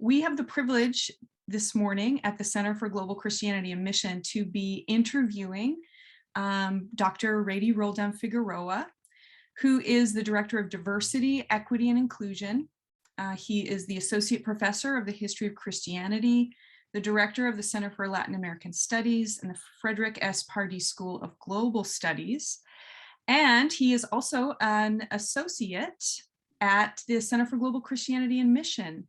We have the privilege this morning at the Center for Global Christianity and Mission to be interviewing Dr. Rady Roldan-Figueroa, who is the Director of Diversity, Equity, and Inclusion. He is the Associate Professor of the History of Christianity, the Director of the Center for Latin American Studies and the Frederick S. Pardee School of Global Studies. And he is also an associate at the Center for Global Christianity and Mission.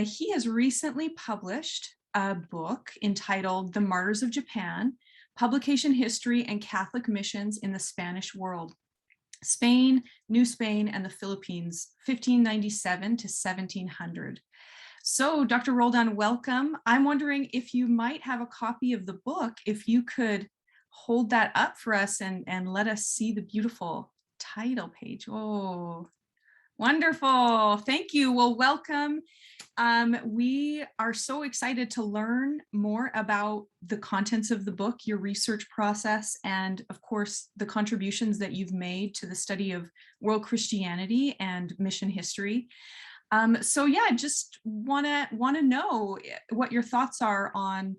He has recently published a book entitled The Martyrs of Japan, Publication History and Catholic Missions in the Spanish World, Spain, New Spain, and the Philippines, 1597 to 1700. So Dr. Roldan, welcome. I'm wondering if you might have a copy of the book, if you could hold that up for us and let us see the beautiful title page. Oh, wonderful. Thank you. Well, welcome. We are so excited to learn more about the contents of the book, your research process, and of course, the contributions that you've made to the study of world Christianity and mission history. So yeah, just wanna know what your thoughts are on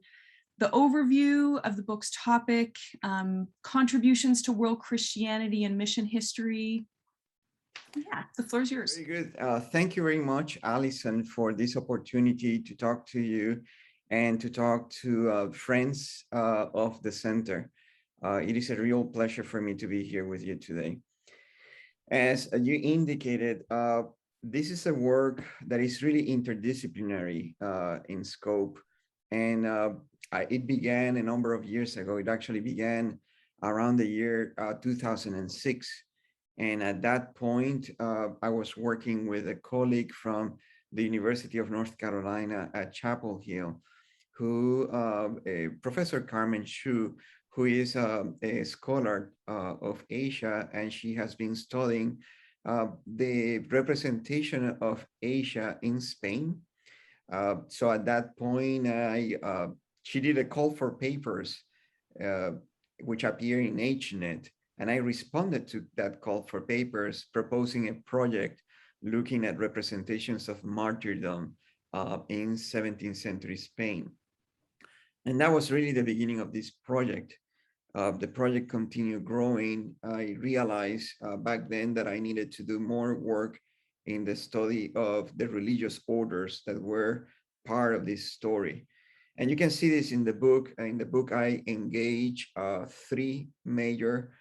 the overview of the book's topic, contributions to world Christianity and mission history. Yeah, the floor is yours. Very good. Thank you very much, Alison, for this opportunity to talk to you and to talk to friends of the center. It is a real pleasure for me to be here with you today. As you indicated, this is a work that is really interdisciplinary in scope, and it began a number of years ago. It actually began around the year 2006. And at that point, I was working with a colleague from the University of North Carolina at Chapel Hill, who, Professor Carmen Xu, who is a scholar of Asia, and she has been studying the representation of Asia in Spain. So at that point, she did a call for papers, which appear in HNet. And I responded to that call for papers, proposing a project looking at representations of martyrdom in 17th century Spain. And that was really the beginning of this project. The project continued growing. I realized back then that I needed to do more work in the study of the religious orders that were part of this story. And you can see this in the book. In the book, I engage three major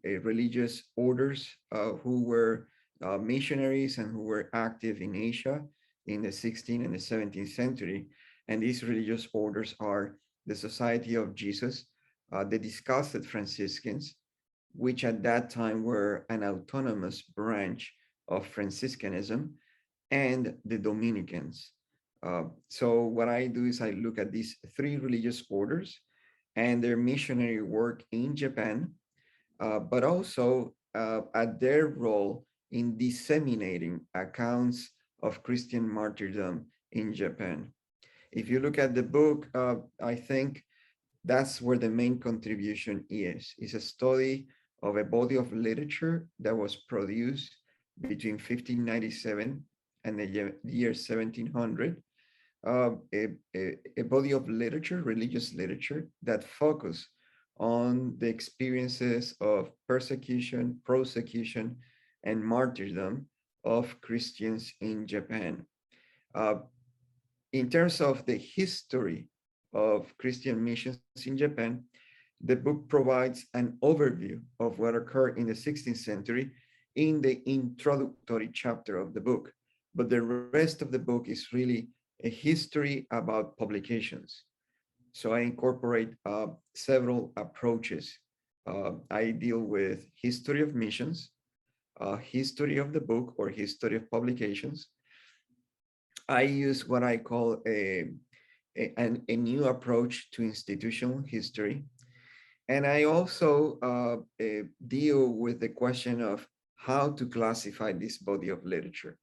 religious orders who were missionaries and who were active in Asia in the 16th and the 17th century. And these religious orders are the Society of Jesus, the Discalced Franciscans, which at that time were an autonomous branch of Franciscanism, and the Dominicans. So what I do is I look at these three religious orders and their missionary work in Japan, but also at their role in disseminating accounts of Christian martyrdom in Japan. If you look at the book, I think that's where the main contribution is. It's a study of a body of literature that was produced between 1597 and the year 1700, a body of literature, religious literature, that focused on the experiences of persecution, prosecution, and martyrdom of Christians in Japan. In terms of the history of Christian missions in Japan, the book provides an overview of what occurred in the 16th century in the introductory chapter of the book. But the rest of the book is really a history about publications. So I incorporate several approaches. I deal with history of missions, history of the book or history of publications. I use what I call a new approach to institutional history. And I also deal with the question of how to classify this body of literature.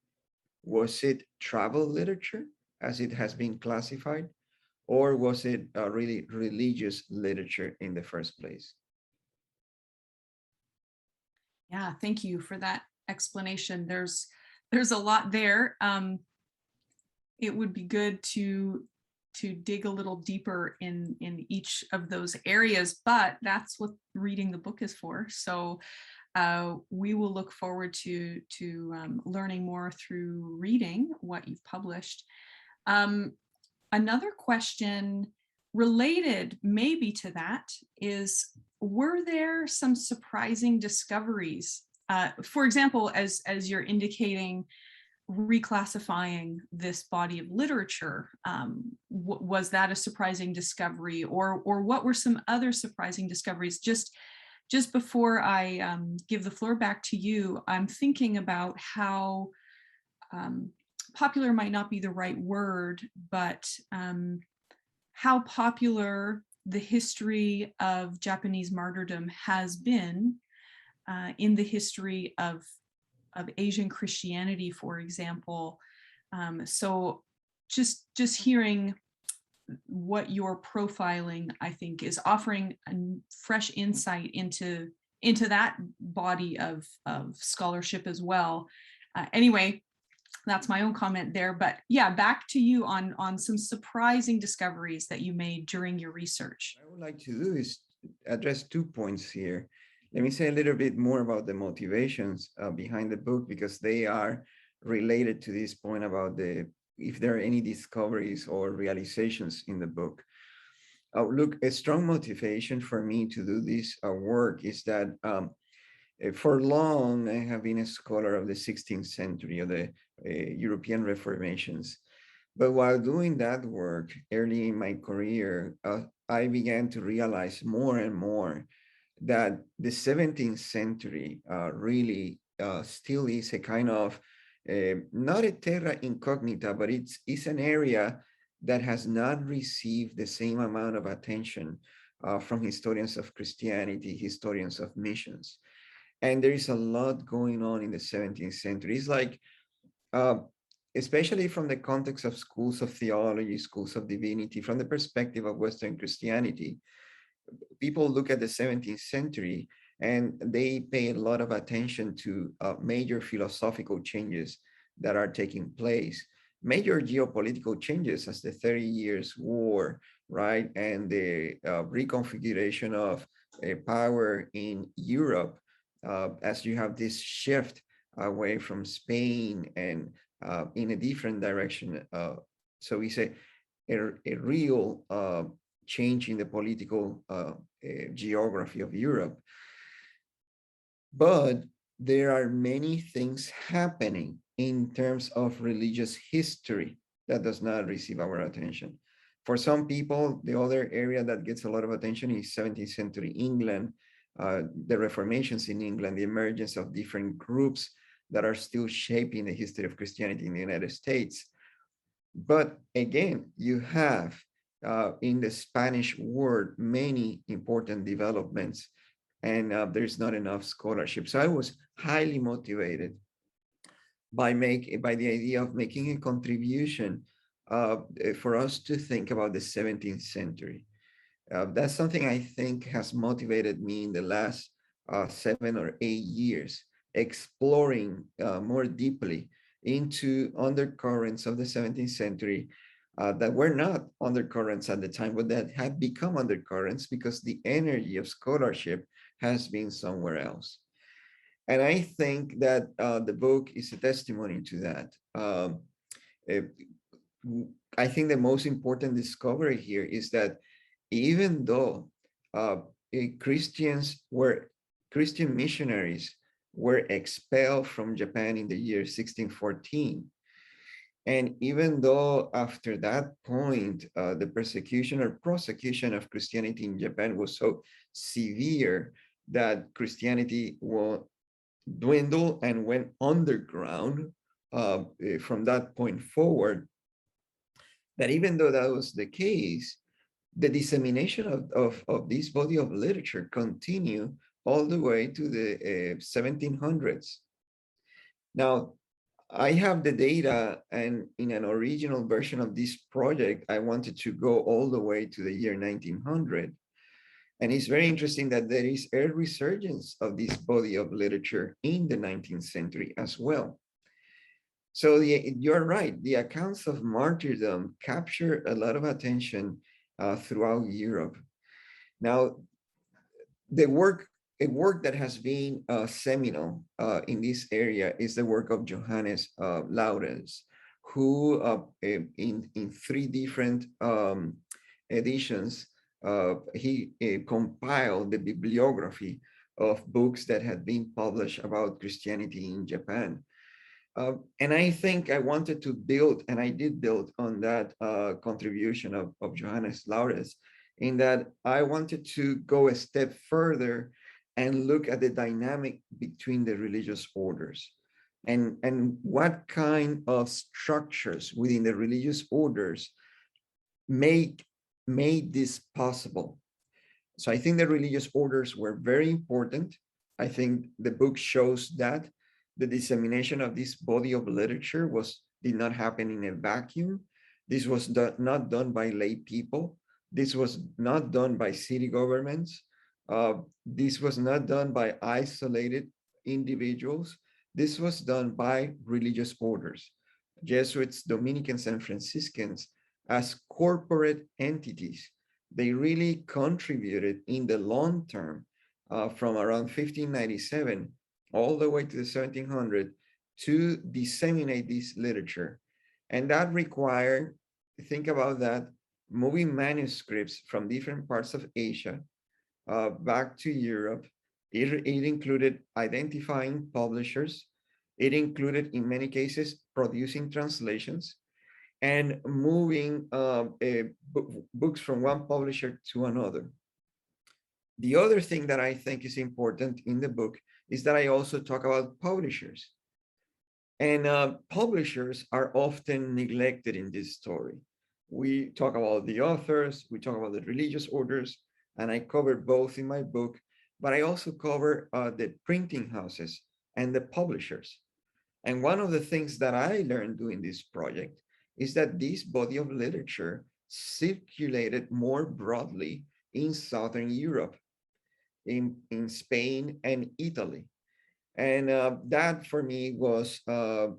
Was it travel literature, as it has been classified? Or was it really religious literature in the first place? Yeah, thank you for that explanation. There's a lot there. it would be good to dig a little deeper in each of those areas, but that's what reading the book is for. So we will look forward to learning more through reading what you've published. Another question related maybe to that is, were there some surprising discoveries? For example, as you're indicating, reclassifying this body of literature, was that a surprising discovery, or what were some other surprising discoveries? Just before I give the floor back to you, I'm thinking about how popular might not be the right word, but how popular the history of Japanese martyrdom has been in the history of Asian Christianity, for example. So just hearing what you're profiling, I think, is offering a fresh insight into that body of scholarship as well. Anyway, that's my own comment there, but yeah, back to you on some surprising discoveries that you made during your research. What I would like to do is address 2 points here. Let me say a little bit more about the motivations behind the book, because they are related to this point about if there are any discoveries or realizations in the book. Look, a strong motivation for me to do this work is that for long, I have been a scholar of the 16th century, of the European Reformations. But while doing that work early in my career, I began to realize more and more that the 17th century really still is a kind of, not a terra incognita, but it's an area that has not received the same amount of attention from historians of Christianity, historians of missions. And there is a lot going on in the 17th century. It's like, especially from the context of schools of theology, schools of divinity, from the perspective of Western Christianity, people look at the 17th century and they pay a lot of attention to major philosophical changes that are taking place, major geopolitical changes as the 30 Years' War, right? And the reconfiguration of power in Europe, as you have this shift away from Spain and in a different direction. So we say a real change in the political geography of Europe. But there are many things happening in terms of religious history that does not receive our attention. For some people, the other area that gets a lot of attention is 17th century England, the Reformations in England, the emergence of different groups that are still shaping the history of Christianity in the United States. But again, you have in the Spanish world many important developments, and there's not enough scholarship. So I was highly motivated by the idea of making a contribution for us to think about the 17th century. That's something I think has motivated me in the last 7 or 8 years, exploring more deeply into undercurrents of the 17th century that were not undercurrents at the time, but that have become undercurrents because the energy of scholarship has been somewhere else. And I think that the book is a testimony to that. I think the most important discovery here is that even though Christian missionaries were expelled from Japan in the year 1614, and even though after that point, the persecution or prosecution of Christianity in Japan was so severe that Christianity will dwindle and went underground from that point forward, that even though that was the case, the dissemination of this body of literature continued all the way to the 1700s. Now, I have the data, and in an original version of this project, I wanted to go all the way to the year 1900. And it's very interesting that there is a resurgence of this body of literature in the 19th century as well. So you're right. The accounts of martyrdom capture a lot of attention throughout Europe. Now, the work a work that has been seminal in this area is the work of Johannes Laurens, who in three different editions he compiled the bibliography of books that had been published about Christianity in Japan. And I think I wanted to build, and I did build on that contribution of Johannes Laurens, in that I wanted to go a step further and look at the dynamic between the religious orders and what kind of structures within the religious orders made this possible. So I think the religious orders were very important. I think the book shows that the dissemination of this body of literature did not happen in a vacuum. This was not done by lay people. This was not done by city governments. This was not done by isolated individuals. This was done by religious orders, Jesuits, Dominicans, and Franciscans as corporate entities. They really contributed in the long term from around 1597 all the way to the 1700 to disseminate this literature. And that required, think about that, moving manuscripts from different parts of Asia back to Europe. It included identifying publishers. It included, in many cases, producing translations and moving books from one publisher to another. The other thing that I think is important in the book is that I also talk about publishers. And publishers are often neglected in this story. We talk about the authors, we talk about the religious orders, and I cover both in my book, but I also cover the printing houses and the publishers. And one of the things that I learned doing this project is that this body of literature circulated more broadly in Southern Europe, in Spain and Italy. And that for me was a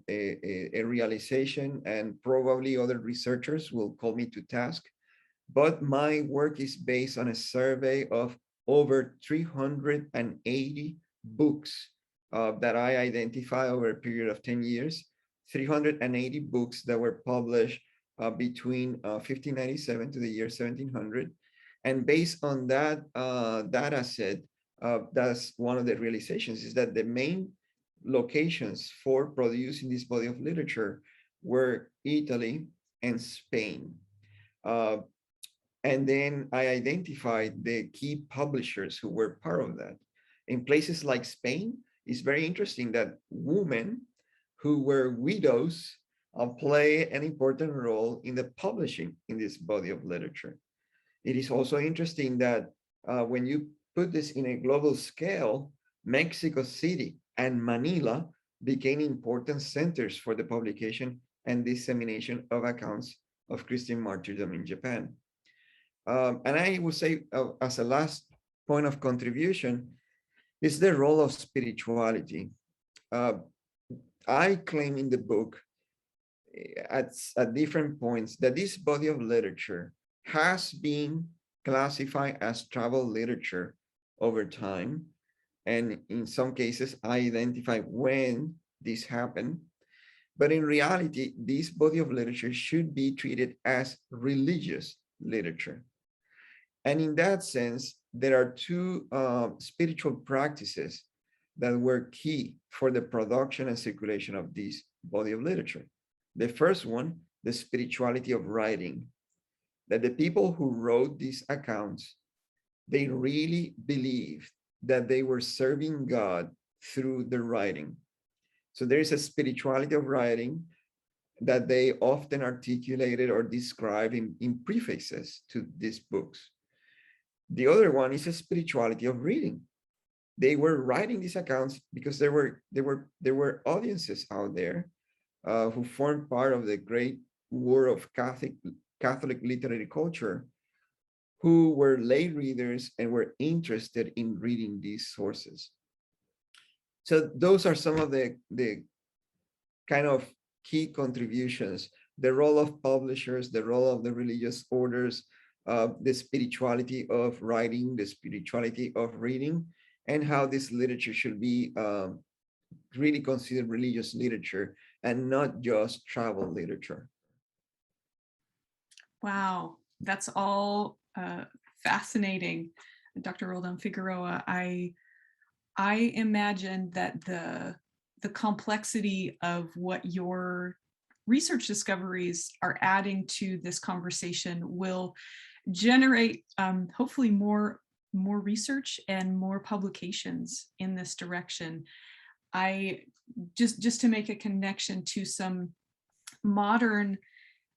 realization, and probably other researchers will call me to task. But my work is based on a survey of over 380 books that I identify over a period of 10 years, 380 books that were published between 1597 to the year 1700. And based on that data set, that's one of the realizations, is that the main locations for producing this body of literature were Italy and Spain. And then I identified the key publishers who were part of that. In places like Spain, it's very interesting that women who were widows play an important role in the publishing in this body of literature. It is also interesting that when you put this in a global scale, Mexico City and Manila became important centers for the publication and dissemination of accounts of Christian martyrdom in Japan. And I would say, as a last point of contribution, is the role of spirituality. I claim in the book at different points that this body of literature has been classified as travel literature over time. And in some cases, I identify when this happened. But in reality, this body of literature should be treated as religious literature. And in that sense, there are two spiritual practices that were key for the production and circulation of this body of literature. The first one, the spirituality of writing, that the people who wrote these accounts, they really believed that they were serving God through the writing. So there is a spirituality of writing that they often articulated or described in prefaces to these books. The other one is a spirituality of reading. They were writing these accounts because there were audiences out there who formed part of the great war of Catholic literary culture, who were lay readers and were interested in reading these sources. So those are some of the kind of key contributions, the role of publishers, the role of the religious orders, the spirituality of writing, the spirituality of reading, and how this literature should be really considered religious literature and not just travel literature. Wow, that's all fascinating, Dr. Roldan-Figueroa. I imagine that the complexity of what your research discoveries are adding to this conversation will generate hopefully more research and more publications in this direction. I just to make a connection to some modern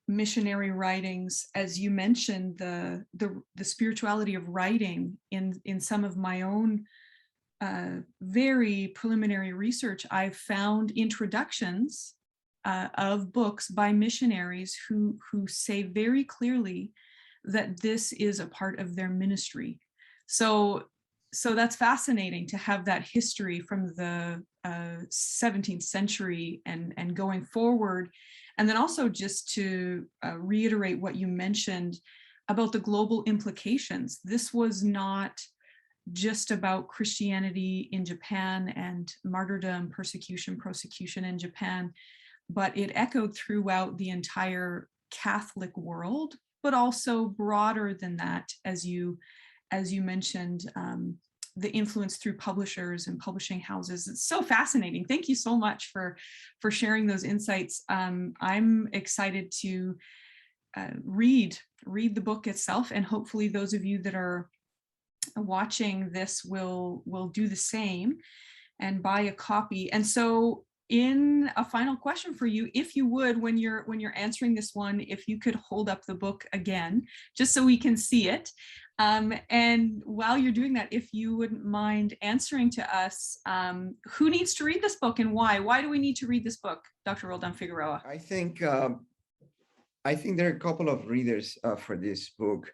missionary writings, as you mentioned, the spirituality of writing in some of my own very preliminary research, I've found introductions of books by missionaries who say very clearly that this is a part of their ministry. So that's fascinating to have that history from the 17th century and going forward. And then also just to reiterate what you mentioned about the global implications. This was not just about Christianity in Japan and martyrdom, prosecution in Japan, but it echoed throughout the entire Catholic world, but also broader than that, as you mentioned, the influence through publishers and publishing houses. It's so fascinating. Thank you so much for sharing those insights. I'm excited to read the book itself, and hopefully those of you that are watching this will do the same and buy a copy. And so, in a final question for you, if you would, when you're answering this one, if you could hold up the book again, just so we can see it. And while you're doing that, if you wouldn't mind answering to us, who needs to read this book and why? Why do we need to read this book, Dr. Roldan-Figueroa? I think there are a couple of readers for this book.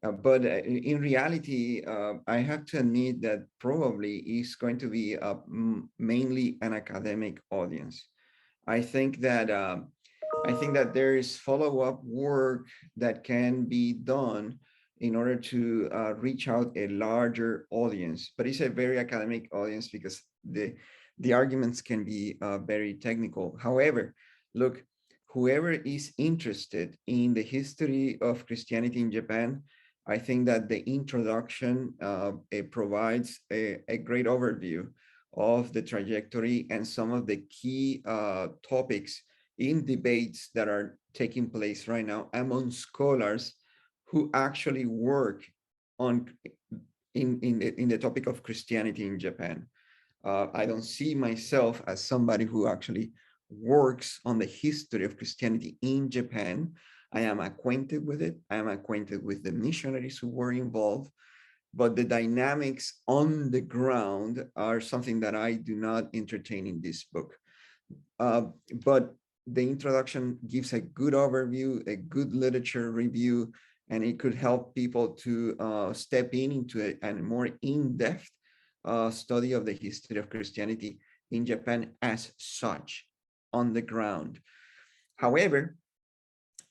But in reality, I have to admit that probably is going to be mainly an academic audience. I think that there is follow-up work that can be done in order to reach out a larger audience. But it's a very academic audience because the arguments can be very technical. However, look, whoever is interested in the history of Christianity in Japan, I think that the introduction it provides a great overview of the trajectory and some of the key topics in debates that are taking place right now among scholars who actually work on in the topic of Christianity in Japan. I don't see myself as somebody who actually works on the history of Christianity in Japan. I am acquainted with it. I am acquainted with the missionaries who were involved, but the dynamics on the ground are something that I do not entertain in this book. But the introduction gives a good overview, a good literature review, and it could help people to step into a more in-depth study of the history of Christianity in Japan as such on the ground. However,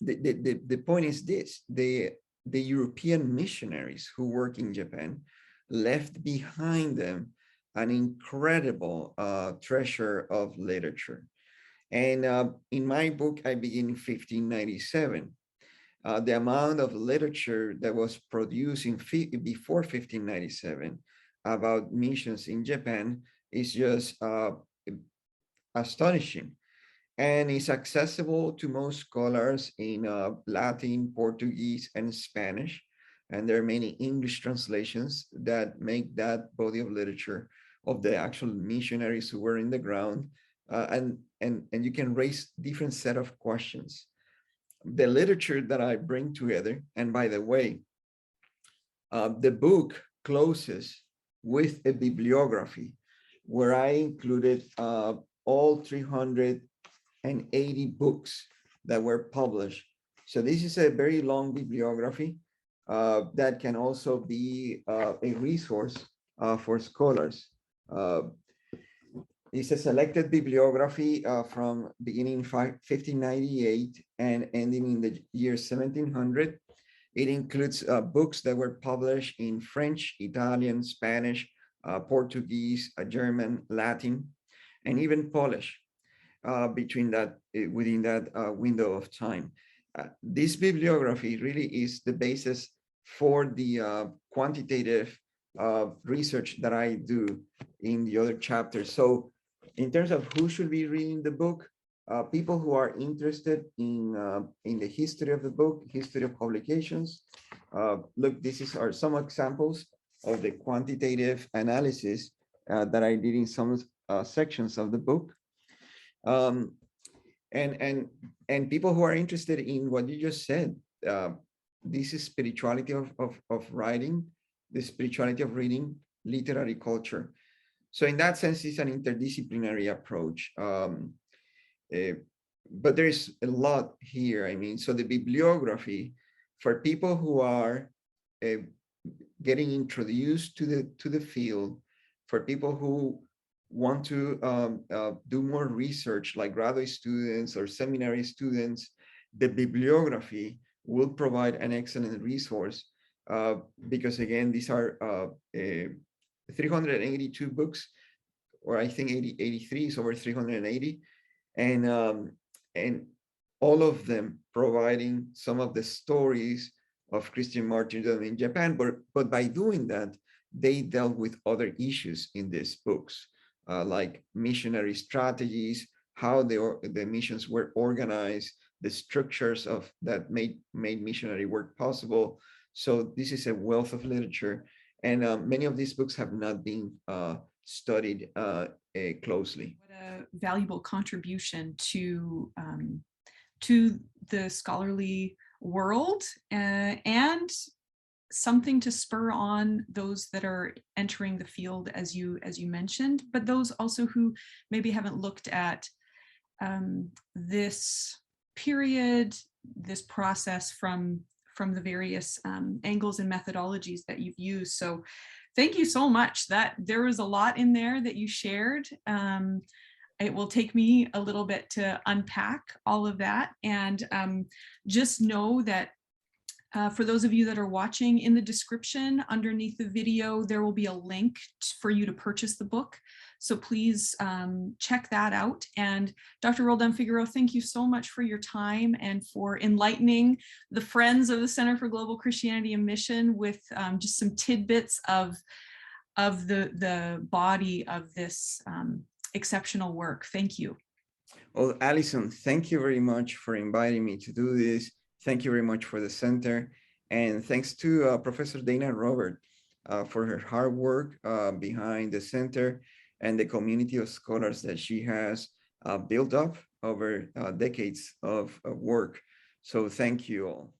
the point is this: the European missionaries who work in Japan left behind them an incredible treasure of literature. And in my book, I begin in 1597. The amount of literature that was produced before 1597 about missions in Japan is just astonishing. And it's accessible to most scholars in Latin, Portuguese, and Spanish. And there are many English translations that make that body of literature of the actual missionaries who were in the ground. And you can raise different set of questions. The literature that I bring together, and by the way, the book closes with a bibliography where I included all 380 books that were published. So this is a very long bibliography that can also be a resource for scholars. It's a selected bibliography from beginning 1598 and ending in the year 1700. It includes books that were published in French, Italian, Spanish, Portuguese, German, Latin, and even Polish within that window of time. This bibliography really is the basis for the quantitative research that I do in the other chapters. So in terms of who should be reading the book, people who are interested in the history of the book, history of publications. Look, are some examples of the quantitative analysis that I did in some sections of the book. Um, and people who are interested in what you just said, this is spirituality of writing, the spirituality of reading, literary culture. So in that sense, it's an interdisciplinary approach. But there's a lot here. I mean, so the bibliography for people who are getting introduced to the field, for people who want to do more research, like graduate students or seminary students, the bibliography will provide an excellent resource because again, these are 382 books, or I think 83 is over 380, and all of them providing some of the stories of Christian martyrdom in Japan. But by doing that, they dealt with other issues in these books, like missionary strategies, how the missions were organized, the structures that made missionary work possible. So this is a wealth of literature, and many of these books have not been studied closely. What a valuable contribution to the scholarly world, and something to spur on those that are entering the field, as you mentioned, but those also who maybe haven't looked at this period, this process from the various angles and methodologies that you've used. So thank you so much. That there was a lot in there that you shared. It will take me a little bit to unpack all of that, and just know that for those of you that are watching, in the description underneath the video, there will be a link for you to purchase the book. So please check that out. And Dr. Roldan-Figueroa, thank you so much for your time and for enlightening the friends of the Center for Global Christianity and Mission with just some tidbits of the body of this exceptional work. Thank you. Well, Alison, thank you very much for inviting me to do this. Thank you very much for the center. And thanks to Professor Dana Robert for her hard work behind the center and the community of scholars that she has built up over decades of work. So thank you all.